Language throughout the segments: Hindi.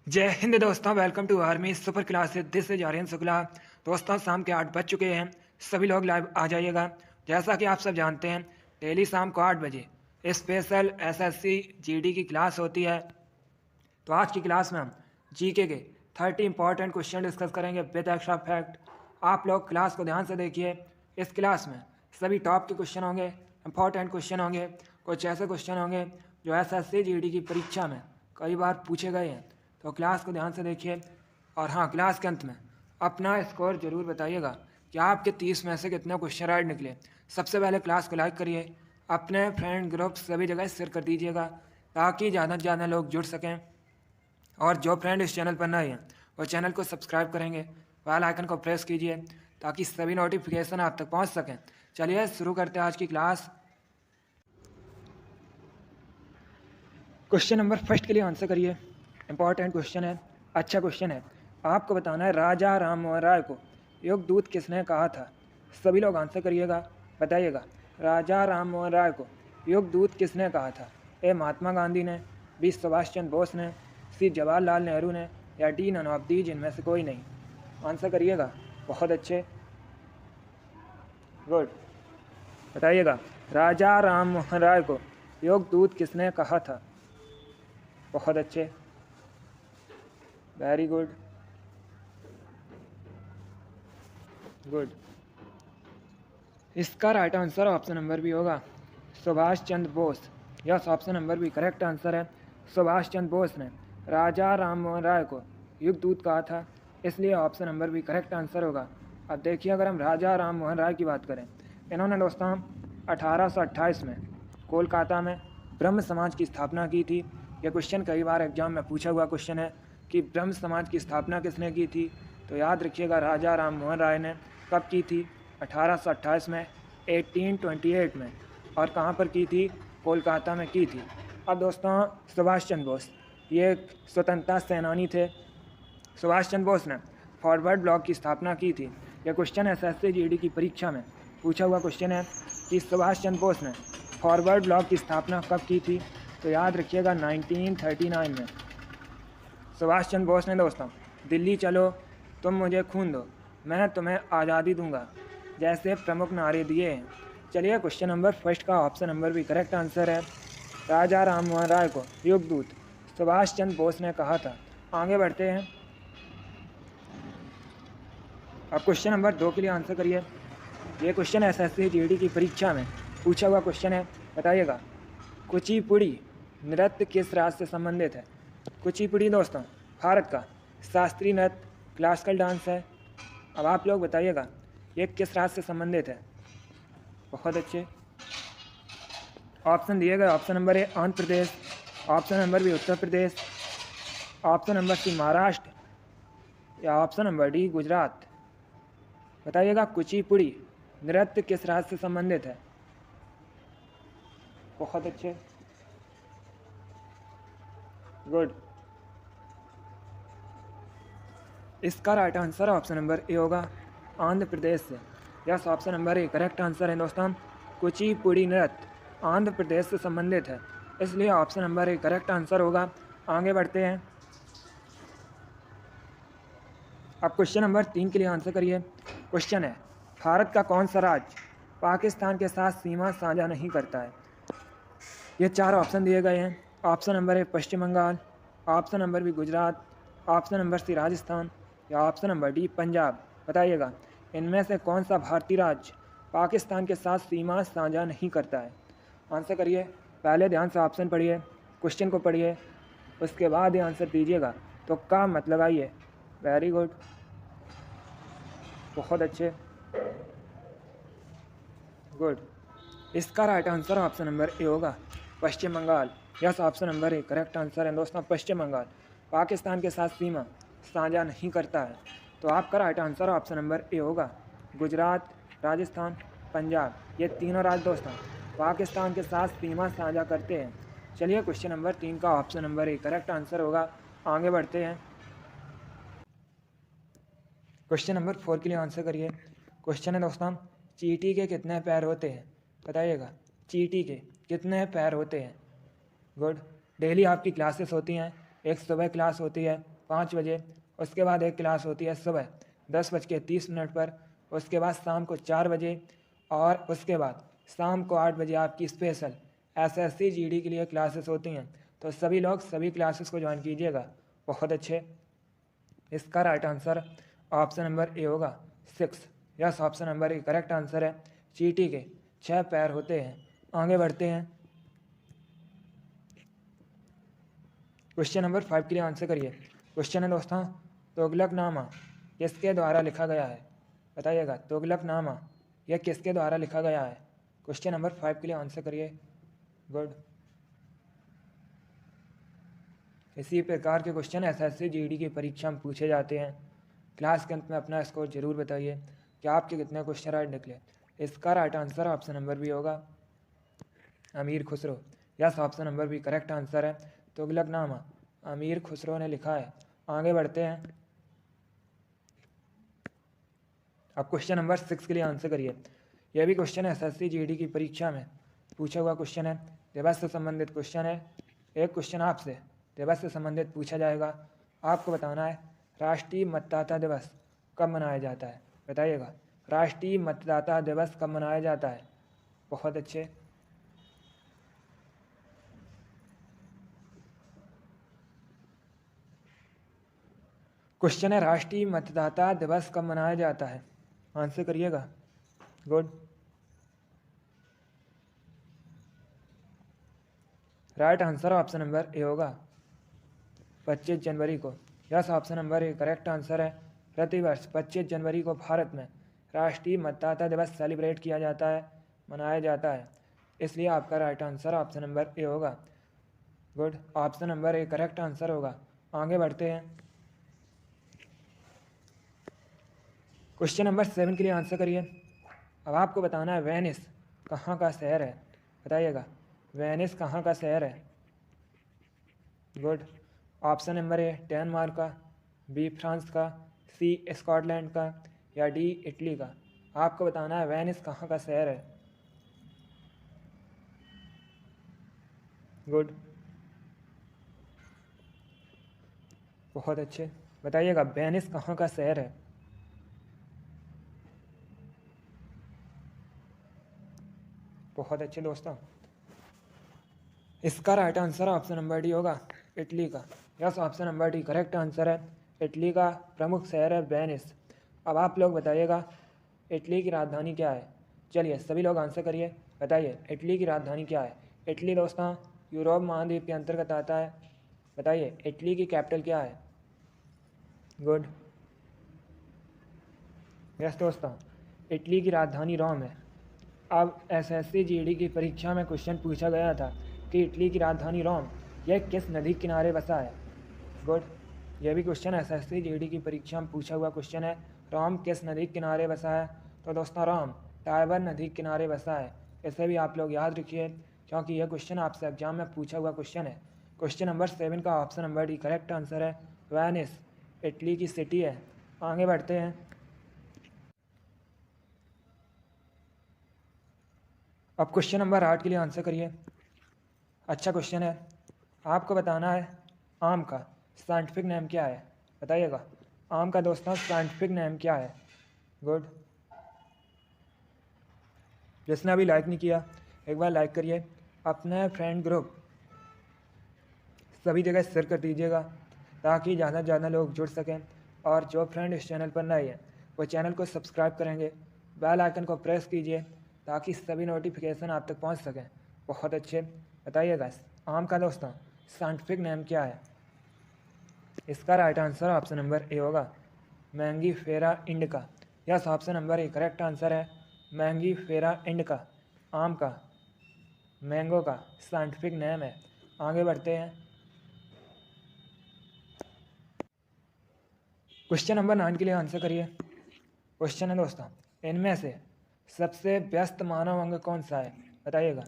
जय हिंद दोस्तों, welcome to army super classes. This is Aryan Shukla. दोस्तों, शाम के 8 बज चुके हैं। सभी लोग लाइव आ जाइएगा। जैसा कि आप सब जानते हैं, डेली शाम को 8 बजे स्पेशल एसएससी जीडी की क्लास होती है। तो आज की क्लास में हम जीके के 30 इंपॉर्टेंट क्वेश्चन डिस्कस करेंगे विद एक्स्ट्रा फैक्ट। आप लोग क्लास को ध्यान से देखिए। इस क्लास में सभी टॉप के क्वेश्चन होंगे, इंपॉर्टेंट क्वेश्चन होंगे। कुछ ऐसे क्वेश्चन होंगे जो एसएससी जीडी की परीक्षा में कई बार पूछे गए हैं। तो क्लास को ध्यान से देखिए। और हाँ, क्लास के अंत में अपना स्कोर जरूर बताइएगा कि आपके 30 में से कितने क्वेश्चन राइट निकले। सबसे पहले क्लास को लाइक करिए, अपने फ्रेंड ग्रुप सभी जगह शेयर कर दीजिएगा ताकि ज़्यादा से ज़्यादा लोग जुड़ सकें। और जो फ्रेंड इस चैनल पर नए हैं वो चैनल को सब्सक्राइब करेंगे, बेल आइकन को प्रेस कीजिए ताकि सभी नोटिफिकेशन आप तक पहुंच सकें। चलिए शुरू करते हैं आज की क्लास। क्वेश्चन नंबर फर्स्ट के लिए आंसर करिए। इंपॉर्टेंट क्वेश्चन है, अच्छा क्वेश्चन है। आपको बताना है राजा राम मोहन राय को योगदूत किसने कहा था। सभी लोग आंसर करिएगा, बताइएगा राजा राम मोहन राय को योगदूत किसने कहा था। ए महात्मा गांधी ने, बी सुभाष चंद्र बोस ने, सी जवाहरलाल नेहरू ने, या डी नन ऑफ दीज इनमें से कोई नहीं। आंसर करिएगा। बहुत अच्छे, गुड। बताइएगा राजा राम मोहन राय को योगदूत किसने कहा था। बहुत अच्छे, वेरी गुड, गुड। इसका right answer option number B होगा, Subhash Chandra Bose. Yes, option number B correct answer है। सुभाष चंद्र बोस ने राजा राम मोहन राय को युगदूत कहा था, इसलिए option number B correct answer होगा। अब देखिए, अगर हम राजा राम मोहन राय की बात करें, इन्होंने दोस्तों 1828 में कोलकाता में ब्रह्म समाज की स्थापना की थी। यह क्वेश्चन कई बार एग्जाम में पूछा हुआ क्वेश्चन है कि ब्रह्म समाज की स्थापना किसने की थी। तो याद रखिएगा राजा राम मोहन राय ने कब की थी, 1828 में, 1828 में। और कहाँ पर की थी, कोलकाता में की थी। अब दोस्तों, सुभाष चंद्र बोस ये एक स्वतंत्रता सेनानी थे। सुभाष चंद्र बोस ने फॉरवर्ड ब्लॉक की स्थापना की थी। यह क्वेश्चन एसएससी जीडी की परीक्षा में पूछा हुआ क्वेश्चन है कि सुभाष चंद्र बोस ने फॉरवर्ड ब्लॉक की स्थापना कब की थी। तो याद रखिएगा 1939 में। सुभाष चंद्र बोस ने दोस्तों दिल्ली चलो, तुम मुझे खून दो, मैं तुम्हें आज़ादी दूंगा जैसे प्रमुख नारे दिए हैं। चलिए, क्वेश्चन नंबर फर्स्ट का ऑप्शन नंबर भी करेक्ट आंसर है। राजा राम मोहन राय को युगदूत सुभाष चंद्र बोस ने कहा था। आगे बढ़ते हैं। अब क्वेश्चन नंबर 2 के लिए आंसर करिए। ये क्वेश्चन एसएससी जीडी की परीक्षा में पूछा हुआ क्वेश्चन है। बताइएगा कुचिपुड़ी नृत्य किस राज्य से संबंधित है। कुचिपुड़ी दोस्तों भारत का शास्त्रीय नृत्य क्लासिकल डांस है। अब आप लोग बताइएगा ये किस राज्य से संबंधित है। बहुत अच्छे, ऑप्शन दिए गए option number A Andhra Pradesh, option number B Uttar Pradesh, option number C Maharashtra, या ऑप्शन नंबर डी गुजरात। बताइएगा कुचिपुड़ी नृत्य किस राज्य से संबंधित है। बहुत अच्छे, गुड। इसका right answer option number A होगा, आंध्र प्रदेश से। Yes, option number A correct answer है दोस्तों। कुचिपुड़ी नृत्य आंध्र प्रदेश से संबंधित है, इसलिए option number A correct answer होगा। आगे बढ़ते हैं। अब क्वेश्चन नंबर 3 के लिए आंसर करिए। क्वेश्चन है भारत का कौन सा राज्य पाकिस्तान के साथ सीमा साझा नहीं करता है। ये 4 ऑप्शन दिए गए हैं। Option number A Paschim Bengal, option number B Gujarat, option number C Rajasthan, या ऑप्शन नंबर डी पंजाब। बताइएगा इनमें से कौन सा भारतीय राज्य पाकिस्तान के साथ सीमा साझा नहीं करता है। आंसर करिए। पहले ध्यान से ऑप्शन पढ़िए, क्वेश्चन को पढ़िए, उसके बाद ही आंसर दीजिएगा। तो का मत लगाइए। वेरी गुड, बहुत अच्छे, गुड। इसका right answer option number A होगा, Paschim Bangal. Yes, option number A correct answer है दोस्तों। पश्चिम बंगाल पाकिस्तान के साथ सीमा साझा नहीं करता है। तो आपका right answer option number A होगा, गुजरात, राजस्थान, पंजाब। ये तीनों राज्य दोस्तों पाकिस्तान के साथ सीमा साझा करते हैं। चलिए, क्वेश्चन नंबर 3 का option number A correct answer होगा। आगे बढ़ते हैं। क्वेश्चन नंबर 4 के लिए आंसर करिए। क्वेश्चन है दोस्तों चींटी के कितने पैर होते हैं। बताइएगा चींटी के कितने पैर होते हैं। गुड। डेली आपकी क्लासेस होती हैं, एक सुबह क्लास होती है 5 बजे। उसके बाद एक क्लास होती है सुबह 10:30 पर। उसके बाद शाम को 4 बजे और उसके बाद शाम को 8 बजे आपकी स्पेशल SSC GD के लिए क्लासेस होती हैं। तो सभी लोग सभी क्लासेस को ज्वाइन कीजिएगा। बहुत अच्छे। इसका right answer option number A होगा 6। Yes, option number A correct answer है। चींटी के 6 पैर होते हैं। आगे बढ़ते हैं। क्वेश्चन नंबर 5 के लिए आंसर करिए। क्वेश्चन है दोस्तों, तुगलकनामा किसके द्वारा लिखा गया है? बताइएगा, तुगलकनामा यह किसके द्वारा लिखा गया है? क्वेश्चन नंबर 5 के लिए आंसर करिए। गुड। इसी प्रकार के क्वेश्चन SSC GD की परीक्षा में पूछे जाते हैं। क्लास के अंत में अपना स्कोर जरूर बताइए कि आपके कितने क्वेश्चन राइट निकले। इसका right answer option number B होगा Amir Khusro. Yes, option number B correct answer है। तुगलकनामा अमीर खुसरो ने लिखा है। आगे बढ़ते हैं। अब क्वेश्चन नंबर 6 के लिए आंसर करिए। यह भी क्वेश्चन SSC GD की परीक्षा में पूछा हुआ क्वेश्चन है। दिवस से संबंधित क्वेश्चन है। एक क्वेश्चन आपसे दिवस से संबंधित पूछा जाएगा। आपको बताना है राष्ट्रीय मतदाता दिवस कब मनाया जाता है? बताइएगा, राष्ट्रीय मतदाता दिवस कब मनाया जाता है? बहुत अच्छे। क्वेश्चन है राष्ट्रीय मतदाता दिवस कब मनाया जाता है? आंसर करिएगा। Good. Right answer option number A होगा 25 जनवरी को। Yes, option number A correct answer है। प्रतिवर्ष 25 जनवरी को भारत में राष्ट्रीय मतदाता दिवस सेलिब्रेट किया जाता है, मनाया जाता है। इसलिए आपका right answer option number A होगा। Good, option number A correct answer होगा। आगे बढ़ते हैं। क्वेश्चन नंबर 7 के लिए आंसर करिए। अब आपको बताना है वेनिस कहाँ का शहर है? बताइएगा, वेनिस कहाँ का शहर है? गुड, ऑप्शन नंबर ए डेनमार्क का, बी फ्रांस का, सी स्कॉटलैंड का या डी इटली का। आपको बताना है वेनिस कहाँ का शहर है। गुड, बहुत अच्छे। बताइएगा वेनिस कहाँ का शहर है? बहुत अच्छे दोस्तों। इसका right answer option number D होगा इटली का। Yes, option number D correct answer है। इटली का प्रमुख शहर है वेनिस। अब आप लोग बताइएगा इटली की राजधानी क्या है? चलिए सभी लोग आंसर करिए। बताइए इटली की राजधानी क्या है? इटली दोस्तों यूरोप महाद्वीप के अंतर्गत आता है। बताइए इटली की कैपिटल क्या है? गुड। यस दोस्तों, इटली की राजधानी रोम है। अब SSC GD की परीक्षा में क्वेश्चन पूछा गया था कि इटली की राजधानी रोम यह किस नदी किनारे बसा है? गुड, यह भी क्वेश्चन SSC GD की परीक्षा में पूछा हुआ क्वेश्चन है। रोम किस नदी किनारे बसा है? तो दोस्तों रोम टाइबर नदी किनारे बसा है। इसे भी आप लोग याद रखिए क्योंकि यह क्वेश्चन आपसे एग्जाम में पूछा हुआ क्वेश्चन है। क्वेश्चन नंबर 7 का option number D correct answer है। वेनिस इटली की सिटी है। आगे बढ़ते हैं। अब क्वेश्चन नंबर 8 के लिए आंसर करिए। अच्छा क्वेश्चन है। आपको बताना है आम का साइंटिफिक नेम क्या है? बताइएगा, आम का दोस्तों साइंटिफिक नेम क्या है? गुड, जिसने अभी लाइक नहीं किया एक बार लाइक करिए। अपने फ्रेंड ग्रुप सभी जगह शेयर कर दीजिएगा ताकि ज़्यादा से ज़्यादा लोग जुड़ सकें। और जो फ्रेंड इस चैनल पर नए हैं वो चैनल को सब्सक्राइब करेंगे, बेल आइकन को प्रेस कीजिए ताकि सभी नोटिफिकेशन आप तक पहुंच सकें। बहुत अच्छे। बताइएगा आम का दोस्तों साइंटिफिक नेम क्या है? इसका right answer option number A होगा मैंगी फेरा indica. Yes, option number A correct answer है। मैंगी फेरा इंडिका आम का, मैंगो का साइंटिफिक नेम है। आगे बढ़ते हैं। क्वेश्चन नंबर 9 के लिए आंसर करिए। क्वेश्चन है दोस्तों, इनमें से सबसे व्यस्त मानव अंग कौन सा है? बताइएगा,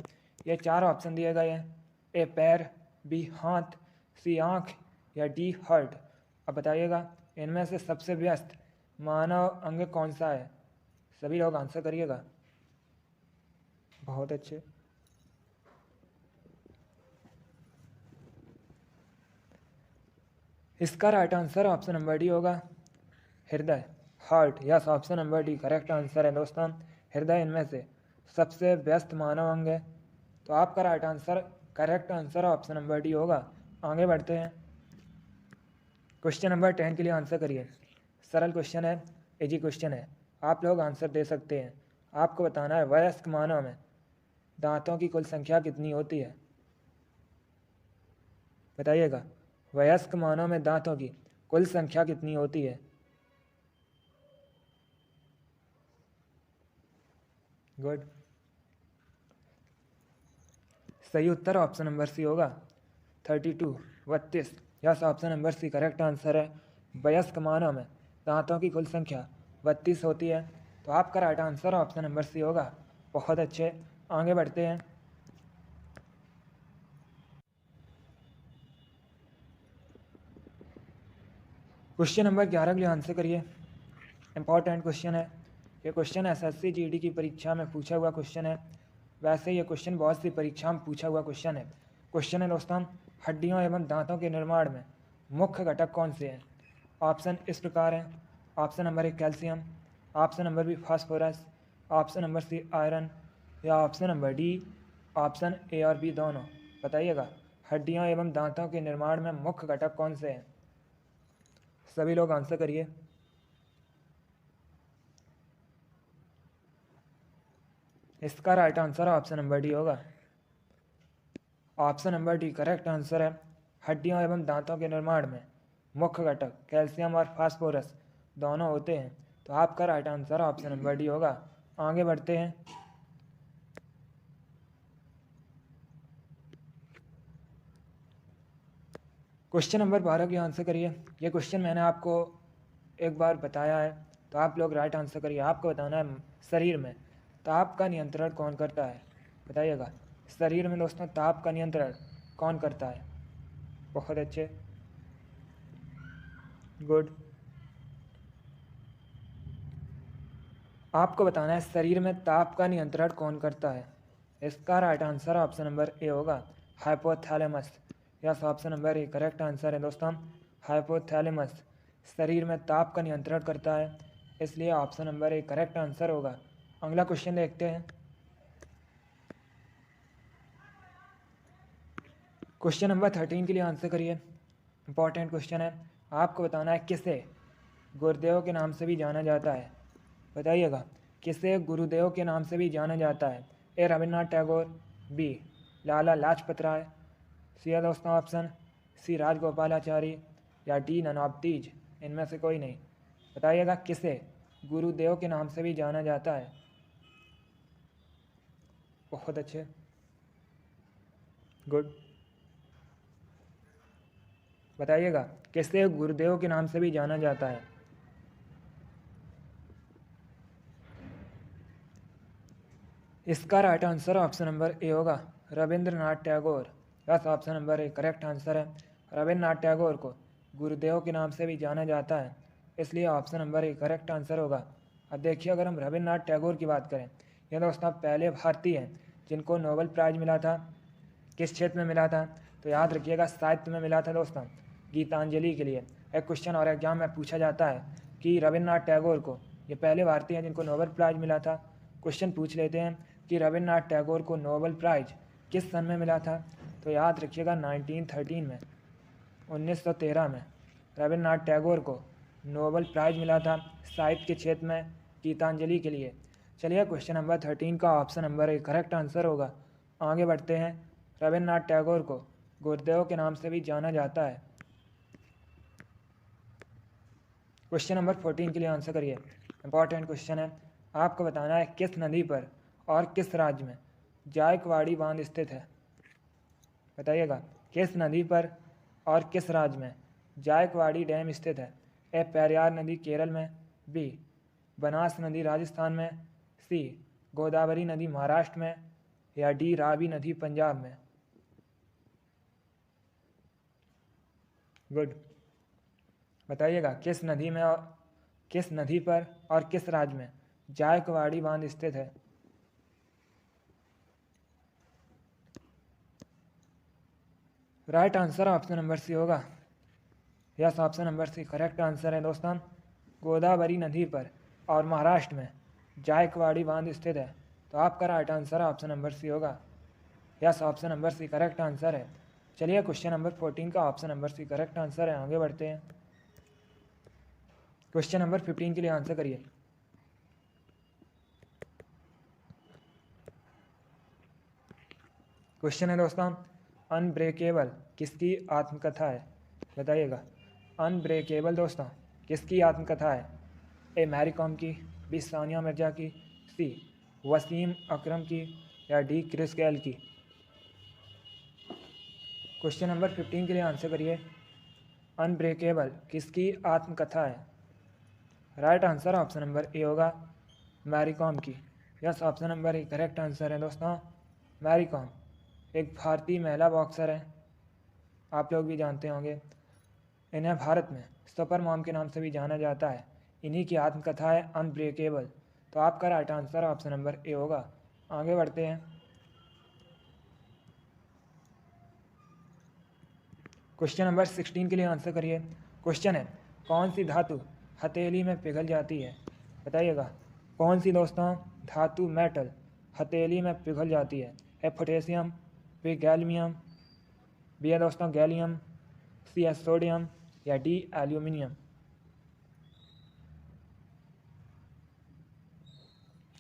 ये 4 ऑप्शन दिए गए हैं। ए पैर, बी हाथ, सी आँख या डी हार्ट। अब बताइएगा इनमें से सबसे व्यस्त मानव अंग कौन सा है? सभी लोग आंसर करिएगा। बहुत अच्छे। इसका right answer option number D होगा, हृदय, heart. Yes, option number D correct answer है दोस्तों। हृदय इनमें से सबसे व्यस्त मानव अंग है, तो आपका right answer, correct answer option number D होगा। आगे बढ़ते हैं, क्वेश्चन नंबर 10 के लिए आंसर करिए। सरल क्वेश्चन है, इजी क्वेश्चन है, आप लोग आंसर दे सकते हैं। आपको बताना है वयस्क मानव में दांतों की कुल संख्या कितनी होती है, बताइएगा। वयस्क मानव में दांतों की कुल संख्या कितनी होती है? गुड, सही उत्तर ऑप्शन नंबर सी होगा, 32, 32। Yes, option number C correct answer है। वयस्क मानव में दांतों की कुल संख्या 32 होती है, तो आपका right answer option number C होगा। बहुत अच्छे, आगे बढ़ते हैं। क्वेश्चन नंबर 11 के लिए आंसर करिए। इंपॉर्टेंट क्वेश्चन है ये। क्वेश्चन एसएससी जीडी की परीक्षा में पूछा हुआ क्वेश्चन है। वैसे ये क्वेश्चन बहुत सी परीक्षा में पूछा हुआ क्वेश्चन है। क्वेश्चन है दोस्तों, हड्डियों एवं दांतों के निर्माण में मुख्य घटक कौन से हैं? ऑप्शन इस प्रकार हैं। Option number 1 calcium, option number B phosphorus, option number C iron, या option number D option A और बी दोनों। बताइएगा, हड्डियों एवं दांतों के निर्माण में मुख्य घटक कौन से हैं? सभी लोग आंसर करिए। इसका right answer option number D होगा। Option number D correct answer है। हड्डियों एवं दांतों के निर्माण में मुख्य घटक कैल्शियम और फास्फोरस दोनों होते हैं, तो आपका right answer option number D होगा। आगे बढ़ते हैं। क्वेश्चन नंबर 12 की आंसर करिए। ये क्वेश्चन मैंने आपको एक बार बताया है, तो आप लोग राइट आंसर करिए। आपको बताना है शरीर में ताप का नियंत्रण कौन करता है? बताइएगा, शरीर में दोस्तों ताप का नियंत्रण कौन करता है? बहुत अच्छे, गुड। आपको बताना है शरीर में ताप का नियंत्रण कौन करता है? इसका right answer option number A होगा, hypothalamus. Yes, option number A correct answer है दोस्तों। हाइपोथैलेमस शरीर में ताप का नियंत्रण करता है, इसलिए option number A correct answer होगा। अगला क्वेश्चन देखते हैं। क्वेश्चन नंबर 13 के लिए आंसर करिए। इंपॉर्टेंट क्वेश्चन है, आपको बताना है किसे गुरुदेव के नाम से भी जाना जाता है? बताइएगा, किसे गुरुदेव के नाम से भी जाना जाता है? ए रविन्द्रनाथ टैगोर, बी लाला लाजपत राय, सी है दोस्तों ऑप्शन सी राजगोपालाचारी, या डी नन ऑफ दीज, इनमें से कोई नहीं। बताइएगा, किसे गुरुदेव के नाम से भी जाना जाता है? बहुत अच्छे, गुड। बताइएगा, किसे गुरुदेव के नाम से भी जाना जाता है? इसका right answer option number A होगा, Rabindranath Tagore. Yes, option number A correct answer है। रविंद्रनाथ टैगोर को गुरुदेव के नाम से भी जाना जाता है, इसलिए option number A correct answer होगा। अब देखिए, अगर हम रविंद्रनाथ टैगोर की बात करें, ये दोस्तों पहले भारतीय हैं जिनको नोबेल प्राइज़ मिला था। किस क्षेत्र में मिला था? तो याद रखिएगा, साहित्य में मिला था दोस्तों, गीतांजलि के लिए। एक क्वेश्चन और एग्जाम में पूछा जाता है कि रविंद्रनाथ टैगोर को, ये पहले भारतीय हैं जिनको नोबेल प्राइज़ मिला था। क्वेश्चन पूछ लेते हैं कि रविंद्रनाथ टैगोर को नोबेल प्राइज़ किस सन में मिला था? तो याद रखिएगा 1913 में, 1913 में रविंद्रनाथ टैगोर को नोबेल प्राइज़ मिला था साहित्य के क्षेत्र में, गीतांजलि के लिए। चलिए, क्वेश्चन नंबर 13 का option number A correct answer होगा। आगे बढ़ते हैं। रविंद्रनाथ टैगोर को गुरुदेव के नाम से भी जाना जाता है। क्वेश्चन नंबर 14 के लिए आंसर करिए। इंपॉर्टेंट क्वेश्चन है, आपको बताना है किस नदी पर और किस राज्य में जायकवाड़ी बांध स्थित है? बताइएगा, किस नदी पर और किस राज्य में जायकवाड़ी डैम स्थित है? ए पेरियार नदी केरल में, बी बनास नदी राजस्थान में, सी गोदावरी नदी महाराष्ट्र में, या डी रावी नदी पंजाब में। गुड। बताइएगा, किस नदी में और किस नदी पर और किस राज्य में जायकवाड़ी बांध स्थित है? Right answer option number C होगा, yes, option number C correct answer है दोस्तों। गोदावरी नदी पर और महाराष्ट्र में जायकवाड़ी बांध स्थित है। तो आपका right answer option number C होगा। Yes, option number C correct answer है। चलिए क्वेश्चन नंबर 14 का option number C correct answer है। आगे बढ़ते हैं। क्वेश्चन नंबर 15 के लिए आंसर करिए। क्वेश्चन है दोस्तों, अनब्रेकेबल किसकी आत्मकथा है? बताइएगा। अनब्रेकेबल दोस्तों किसकी आत्मकथा है? ए मैरी कॉम की, बी सानिया मिर्जा की, सी वसीम अकरम की, या डी क्रिस गेल की? क्वेश्चन नंबर 15 के लिए आंसर करिए। अनब्रेकेबल किसकी आत्मकथा है? Right answer option number A होगा, मैरी कॉम की। Yes, option number A correct answer है दोस्तों। मैरी कॉम एक भारतीय महिला बॉक्सर है, आप लोग भी जानते होंगे। इन्हें भारत में सुपर मॉम के नाम से भी जाना जाता है। इन्हीं की आत्मकथा है अनब्रेकेबल। तो आपका right answer option number A होगा। आगे बढ़ते हैं। क्वेश्चन नंबर 16 के लिए आंसर करिए। क्वेश्चन है, कौन सी धातु हथेली में पिघल जाती है? बताइएगा। कौन सी दोस्तों धातु मेटल हथेली में पिघल जाती है? A potassium, B gallium, B है दोस्तों गैलियम, सी है सोडियम, या डी एल्यूमिनियम?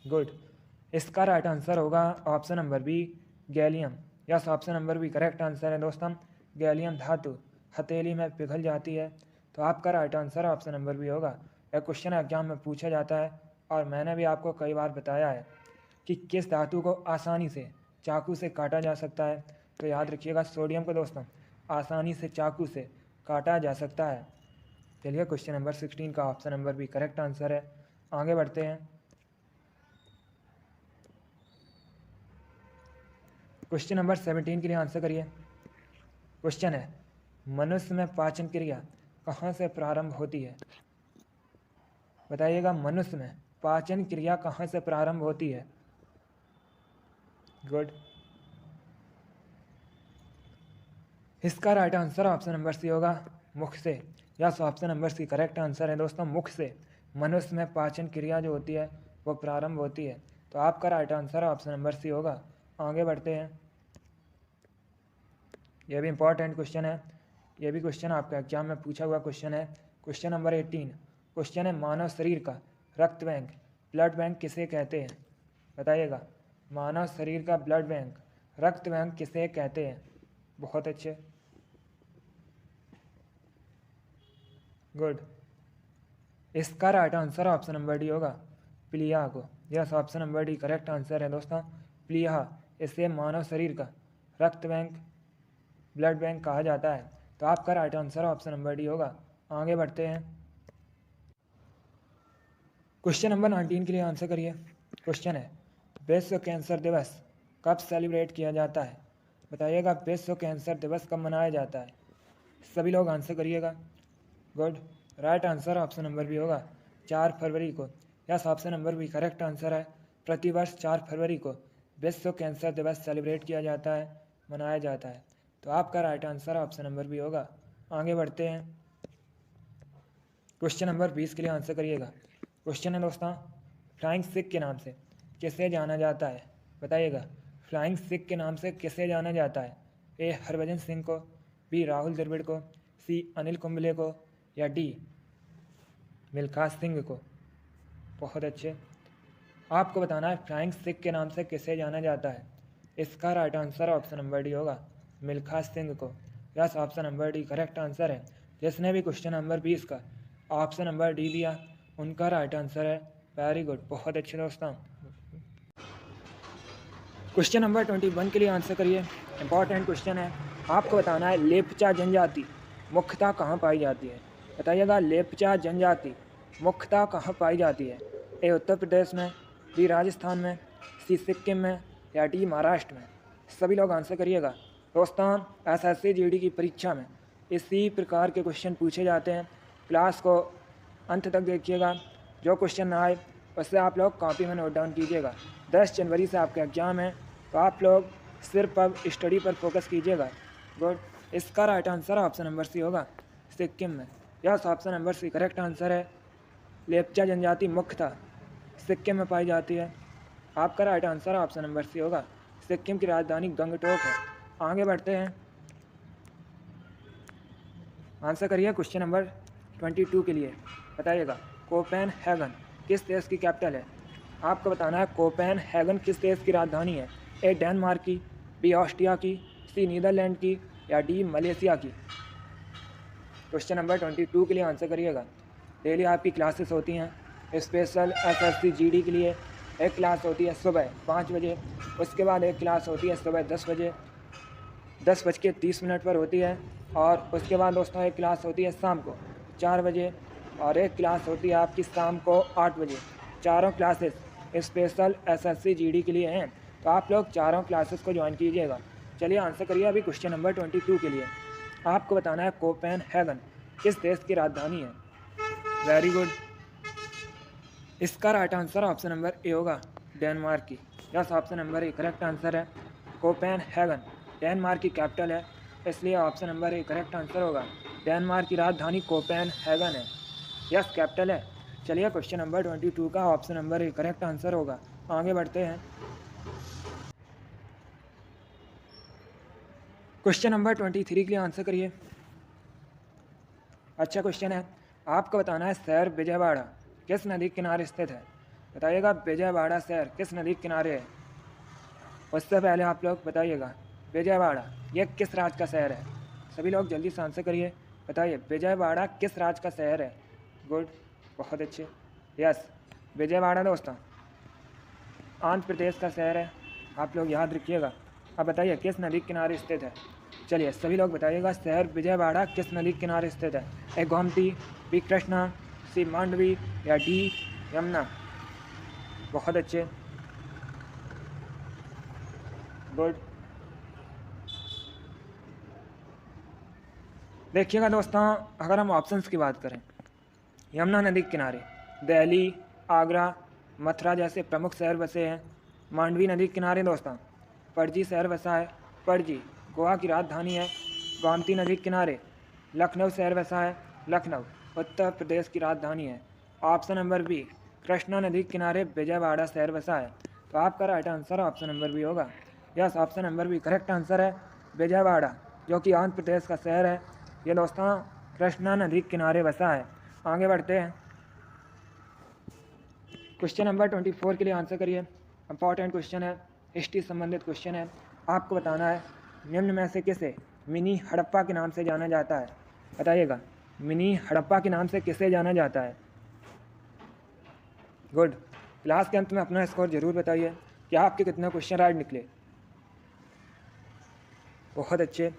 गुड। इसका राइट आंसर होगा option number B, gallium. Yes, option number B correct answer है दोस्तों। गैलियम धातु हथेली में पिघल जाती है। तो आपका right answer option number B होगा। यह क्वेश्चन एग्जाम में पूछा जाता है और मैंने भी आपको कई बार बताया है कि किस धातु को आसानी से चाकू से काटा जा सकता है। तो याद रखिएगा, सोडियम को दोस्तों आसानी से चाकू से काटा जा सकता है। चलिए क्वेश्चन नंबर 16 का option number B correct answer है। आगे बढ़ते हैं। क्वेश्चन नंबर 17 के लिए आंसर करिए। क्वेश्चन है, मनुष्य में पाचन क्रिया कहाँ से प्रारंभ होती है? बताइएगा, मनुष्य में पाचन क्रिया कहाँ से प्रारंभ होती है? गुड। इसका right answer option number C होगा, मुख से। Yes, option number C correct answer है दोस्तों। मुख से मनुष्य में पाचन क्रिया जो होती है वो प्रारंभ होती है। तो आपका right answer option number C होगा। आगे बढ़ते हैं। यह भी इंपॉर्टेंट क्वेश्चन है। यह भी क्वेश्चन आपका एग्जाम में पूछा हुआ क्वेश्चन है। Question number 18। क्वेश्चन है, मानव शरीर का रक्त बैंक ब्लड बैंक किसे कहते हैं? बताइएगा। मानव शरीर का ब्लड बैंक रक्त बैंक किसे कहते हैं? बहुत अच्छे, गुड। इसका right answer option number D होगा, प्लीहा को। Yes, option number D correct answer है दोस्तों। प्लीहा, इसे मानव शरीर का रक्त बैंक ब्लड बैंक कहा जाता है। तो आपका right answer option number D होगा। आगे बढ़ते हैं। क्वेश्चन नंबर 19 के लिए आंसर करिए। क्वेश्चन है, विश्व कैंसर दिवस कब सेलिब्रेट किया जाता है? बताइएगा, विश्व कैंसर दिवस कब मनाया जाता है? सभी लोग आंसर करिएगा। Good. Right answer option number B होगा, 4 फरवरी को। Yes, option number B correct answer है। प्रतिवर्ष 4 फरवरी को विश्व कैंसर दिवस सेलिब्रेट किया जाता है, मनाया जाता है। तो आपका right answer option number B होगा। आगे बढ़ते हैं। क्वेश्चन नंबर 20 के लिए आंसर करिएगा। क्वेश्चन है दोस्तों, फ्लाइंग सिख के नाम से किसे जाना जाता है? बताइएगा, फ्लाइंग सिख के नाम से किसे जाना जाता है? ए हरभजन सिंह को, बी राहुल द्रविड़ को, सी अनिल कुंबले को, या डी मिल्खा सिंह को? बहुत अच्छे। आपको बताना है फ्लाइंग सिख के नाम से किसे जाना जाता है। इसका right answer option number D होगा, मिल्खा सिंह को। Yes, option number D correct answer है। जिसने भी क्वेश्चन नंबर 20 का ऑप्शन नंबर डी दिया उनका राइट आंसर है। वेरी गुड, बहुत अच्छे दोस्तों। क्वेश्चन नंबर 21 के लिए आंसर करिए। इंपॉर्टेंट क्वेश्चन है। आपको बताना है लेपचा जनजाति मुख्यतः कहाँ पाई जाती है? बताइएगा, लेपचा जनजाति मुख्यतः कहाँ पाई जाती है? ए उत्तर प्रदेश में, बी राजस्थान में, सी सिक्किम में, या डी महाराष्ट्र में? सभी लोग आंसर करिएगा। दोस्तों, एसएससी जीडी की परीक्षा में इसी प्रकार के क्वेश्चन पूछे जाते हैं। क्लास को अंत तक देखिएगा। जो क्वेश्चन ना आए उससे आप लोग कॉपी में नोट डाउन कीजिएगा। 10 जनवरी से आपका एग्ज़ाम है, तो आप लोग सिर्फ अब स्टडी पर फोकस कीजिएगा। गुड। इसका right answer option number C होगा, सिक्किम में। Yes, option number C correct answer है। लेप्चा जनजाति मुख्यतः सिक्किम में पाई जाती है। आपका right answer option number C होगा। सिक्किम की राजधानी गंगटोक है। आगे बढ़ते हैं, आंसर करिए क्वेश्चन नंबर 22 के लिए। बताइएगा कोपेनहेगन किस देश की कैपिटल है। आपको बताना है कोपेनहेगन किस देश की राजधानी है। ए डेनमार्क की, बी ऑस्ट्रिया की, सी नीदरलैंड की या डी मलेशिया की। क्वेश्चन नंबर 22 के लिए आंसर करिएगा। डेली आपकी क्लासेस होती हैं। स्पेशल SSC GD के लिए एक क्लास होती है सुबह 5 बजे, उसके बाद एक क्लास होती है सुबह 10 बजे 10:30 पर होती है, और उसके बाद दोस्तों एक क्लास होती है शाम को 4 बजे, और एक क्लास होती है आपकी शाम को 8 बजे। चारों क्लासेस स्पेशल SSC GD के लिए हैं, तो आप लोग चारों क्लासेस को ज्वाइन कीजिएगा। चलिए आंसर करिए अभी क्वेश्चन नंबर 22 के लिए। आपको बताना है कोपेनहेगन किस देश की राजधानी है। वेरी गुड, इसका right answer option number A होगा, डेनमार्क की। Yes, option number A correct answer है। कोपेनहेगन डेनमार्क की कैपिटल है, इसलिए option number A correct answer होगा। डेनमार्क की राजधानी कोपेनहेगन है। यस, कैपिटल है। चलिए क्वेश्चन नंबर 22 का option number A correct answer होगा। आगे बढ़ते हैं, क्वेश्चन नंबर 23 के लिए आंसर करिए। अच्छा क्वेश्चन है। आपको बताना है शहर विजयवाड़ा किस नदी के किनारे स्थित है। बताइएगा विजयवाड़ा शहर किस नदी के किनारे है। उससे पहले आप लोग बताइएगा विजयवाड़ा ये किस राज्य का शहर है। सभी लोग जल्दी से आंसर करिए। बताइए विजयवाड़ा किस राज्य का शहर है। गुड, बहुत अच्छे। यस, विजयवाड़ा दोस्तों आंध्र प्रदेश का शहर है, आप लोग याद रखिएगा। अब बताइए किस नदी के किनारे स्थित है। चलिए सभी लोग बताइएगा शहर विजयवाड़ा किस नदी के किनारे स्थित है। ए गोमती, बी कृष्णा, सी मांडवी या डी यमुना। बहुत अच्छे, गुड। देखिएगा दोस्तों, अगर हम ऑप्शंस की बात करें, यमुना नदी के किनारे दिल्ली, आगरा, मथुरा जैसे प्रमुख शहर बसे हैं। मांडवी नदी के किनारे दोस्तों पणजी शहर बसा है। पणजी गोवा की राजधानी है। गोमती नदी के किनारे लखनऊ शहर बसा है। लखनऊ उत्तर प्रदेश की राजधानी है। ऑप्शन नंबर बी कृष्णा नदी के किनारे विजयवाड़ा शहर बसा है। तो आपका right answer option number B होगा। Yes, option number B correct answer है। विजयवाड़ा जो कि आंध्र प्रदेश का शहर है, ये दोस्तों कृष्णा नदी के किनारे बसा है। आगे बढ़ते हैं, क्वेश्चन नंबर 24 के लिए आंसर करिए। इंपॉर्टेंट क्वेश्चन है, हिस्ट्री संबंधित क्वेश्चन है। आपको बताना है निम्न में से किसे मिनी हड़प्पा के नाम से जाना जाता है। बताइएगा मिनी हड़प्पा के नाम से किसे जाना जाता है। गुड, क्लास के अंत में अपना स्कोर जरूर बताइए कि आपके कितने क्वेश्चन राइट निकले। बहुत अच्छे।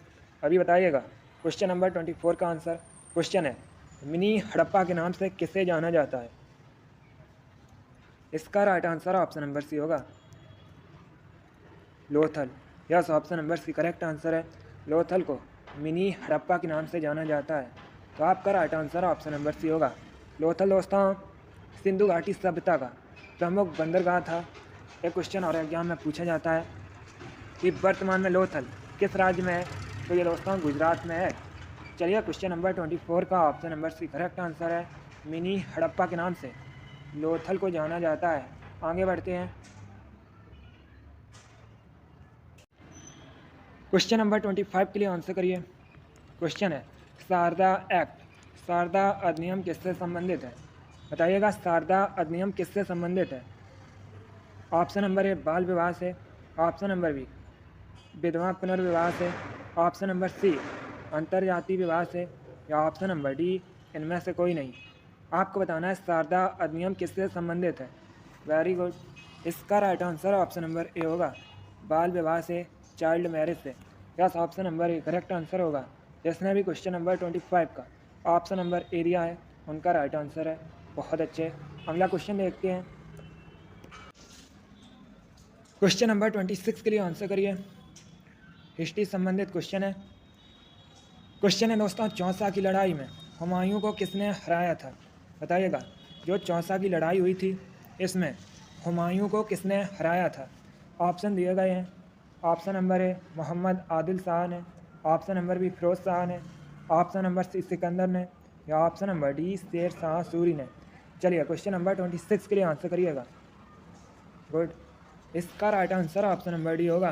अभी बताइएगा क्वेश्चन नंबर 24 का आंसर। क्वेश्चन है मिनी हड़प्पा के नाम से किसे जाना जाता है। इसका right answer option number C होगा, Lothal. Yes, option number C correct answer है। लोथल को मिनी हड़प्पा के नाम से जाना जाता है। तो आपका right answer option number C होगा, लोथल। दोस्तों सिंधु घाटी सभ्यता का प्रमुख बंदरगाह था। एक क्वेश्चन और एग्जाम में पूछा जाता है कि वर्तमान में लोथल किस राज्य में है। तो ये दोस्तों गुजरात में है। चलिए क्वेश्चन नंबर 24 का option number C correct answer है। मिनी हड़प्पा के नाम से लोथल को जाना जाता है। आगे बढ़ते हैं, क्वेश्चन नंबर 25 के लिए आंसर करिए। क्वेश्चन है शारदा एक्ट, शारदा अधिनियम किससे संबंधित है। बताइएगा शारदा अधिनियम किससे संबंधित है। ऑप्शन नंबर ए बाल विवाह से, ऑप्शन नंबर बी विधवा पुनर्विवाह से, ऑप्शन नंबर सी अंतर्जातीय विवाह से, या ऑप्शन नंबर डी इनमें से कोई नहीं। आपको बताना है शारदा अधिनियम किससे संबंधित है। वेरी गुड, इसका right answer option number A होगा, बाल विवाह से, चाइल्ड मैरिज से। Yes, option number A correct answer होगा। जिसने भी क्वेश्चन नंबर 25 का ऑप्शन नंबर ए दिया है उनका राइट आंसर है। बहुत अच्छे। अगला क्वेश्चन देखते हैं, क्वेश्चन नंबर 26 के लिए आंसर करिए। हिस्ट्री संबंधित क्वेश्चन है। क्वेश्चन है दोस्तों चौसा की लड़ाई में हुमायूं को किसने हराया था। बताइएगा जो चौसा की लड़ाई हुई थी इसमें हुमायूं को किसने हराया था। ऑप्शन दिए गए हैं। Option number A Mohammad Adil Shah ने, option number B Firoz Shah ने, ऑप्शन नंबर सी सिकंदर ने या option number D Sher Shah Suri ने। चलिए क्वेश्चन नंबर 26 के लिए आंसर करिएगा। गुड, इसका right answer option number D होगा,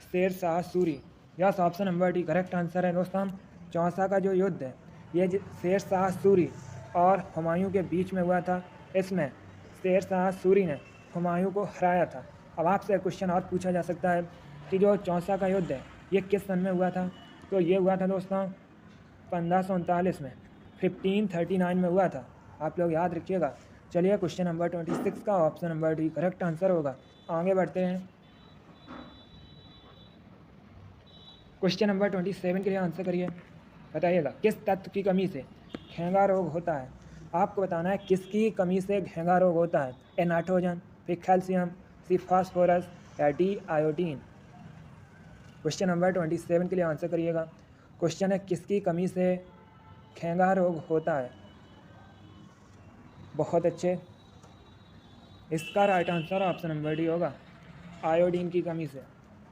Sher Shah Suri. Yes, option number D correct answer है दोस्तों। चौसा का जो युद्ध है ये शेर शाह सूरी और हुमायूं के बीच में हुआ था। इसमें शेर शाह सूरी ने हुमायूं को हराया था। अब आपसे क्वेश्चन और पूछा जा सकता है कि जो चौसा का युद्ध है ये किस सन में हुआ था। तो ये हुआ था दोस्तों 1539 में, 1539 में हुआ था। आप लोग याद रखिएगा। चलिए क्वेश्चन नंबर 26 का option number D correct answer होगा। आगे बढ़ते हैं। क्वेश्चन नंबर 27 के लिए आंसर करिए। बताइएगा किस तत्व की कमी से घेंगा रोग होता है। आपको बताना है किसकी कमी से घेंगा रोग होता है। ए नाइट्रोजन, फिर कैल्शियम, सी फास्फोरस या डी आयोडीन। क्वेश्चन नंबर 27 के लिए आंसर करिएगा। क्वेश्चन है किसकी कमी से घेंगा रोग होता है। बहुत अच्छे, इसका right answer option number D होगा, आयोडीन की कमी से।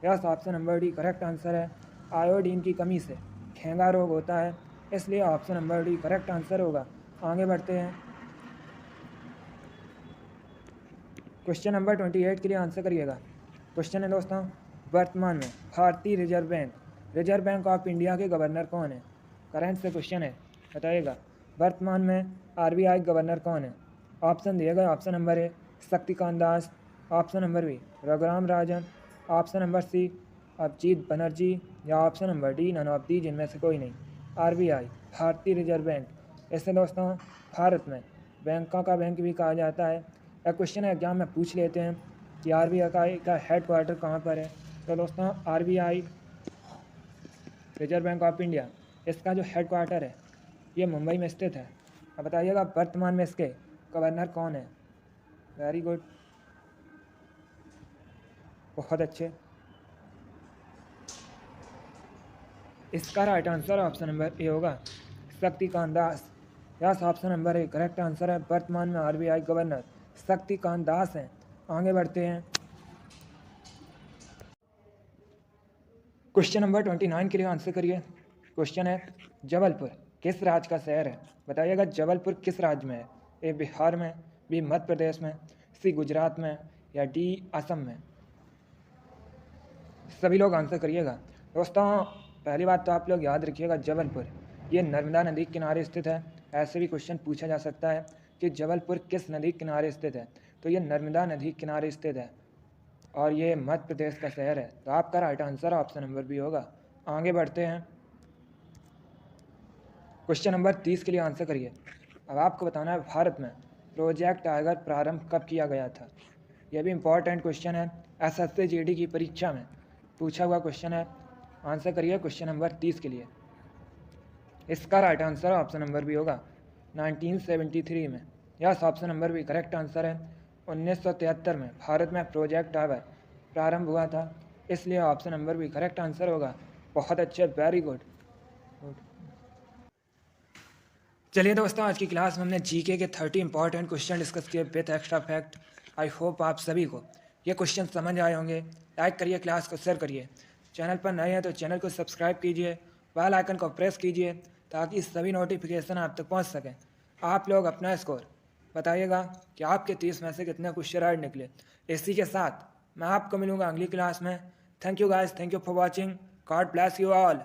Yes, option number D correct answer है, आयोडीन की कमी से घेंगा रोग होता है, इसलिए option number D correct answer होगा। आगे बढ़ते हैं। क्वेश्चन नंबर 28 के लिए आंसर करिएगा। क्वेश्चन है दोस्तों, वर्तमान में भारतीय रिजर्व बैंक ऑफ इंडिया के गवर्नर कौन है। करंट से क्वेश्चन है, बताइएगा वर्तमान में आरबीआई गवर्नर कौन है। ऑप्शन दिए गए, option number A Shaktikanta Das, option number B Raghuram Rajan, option number C Abhijit Banerjee या option number D none of the जिनमें से कोई नहीं। आरबीआई भारतीय रिजर्व बैंक, इसे दोस्तों भारत में बैंकों का बैंक भी कहा जाता है। एक क्वेश्चन एग्जाम में पूछ लेते हैं कि आरबीआई का हेड क्वार्टर कहाँ पर है। तो दोस्तों RBI reserve bank of India, इसका जो हेड क्वार्टर है ये मुंबई में स्थित है। अब बताइएगा वर्तमान में इसके गवर्नर कौन है। वेरी गुड, बहुत अच्छे, इसका right answer option number A होगा, Shaktikanta Das. Yes, option number A correct answer है, वर्तमान में आरबीआई गवर्नर शक्तिकांत दास हैं। आगे बढ़ते हैं। क्वेश्चन नंबर 29 के लिए आंसर करिए। क्वेश्चन है जबलपुर किस राज्य का शहर है। बताइएगा जबलपुर किस राज्य में है। ए बिहार में, बी मध्य प्रदेश में, सी गुजरात में या डी असम में। सभी लोग आंसर करिएगा। दोस्तों पहली बात तो आप लोग याद रखिएगा, जबलपुर ये नर्मदा नदी के किनारे स्थित है। ऐसे भी क्वेश्चन पूछा जा सकता है कि जबलपुर किस नदी के किनारे स्थित है। तो ये नर्मदा नदी के किनारे स्थित है और ये मध्य प्रदेश का शहर है। तो आपका right answer option number B होगा। आगे बढ़ते हैं। क्वेश्चन नंबर 30 के लिए आंसर करिए। अब आपको बताना है भारत में प्रोजेक्ट टाइगर प्रारंभ कब किया गया था। यह भी इम्पॉर्टेंट क्वेश्चन है, एसएससी जीडी की परीक्षा में पूछा हुआ क्वेश्चन है। आंसर करिए क्वेश्चन नंबर 30 के लिए। इसका right answer option number B होगा, 1973 में। Yes, option number B correct answer है, 1973 में भारत में प्रोजेक्ट टाइगर प्रारंभ हुआ था, इसलिए option number B correct answer होगा। बहुत अच्छे, वेरी गुड। चलिए दोस्तों, आज की क्लास में हमने जीके के 30 इंपॉर्टेंट क्वेश्चन डिस्कस किए with extra fact. I hope आप सभी को ये क्वेश्चन समझ आए होंगे। लाइक करिए, क्लास को शेयर करिए। चैनल पर नए हैं तो चैनल को सब्सक्राइब कीजिए, बेल आइकन को प्रेस कीजिए ताकि सभी नोटिफिकेशन आप तक पहुंच सकें। आप लोग अपना स्कोर बताइएगा कि आपके 30 में से कितने क्वेश्चन राइट निकले। इसी के साथ मैं आपको मिलूंगा अगली क्लास में। Thank you guys, thank you for watching. God bless you all.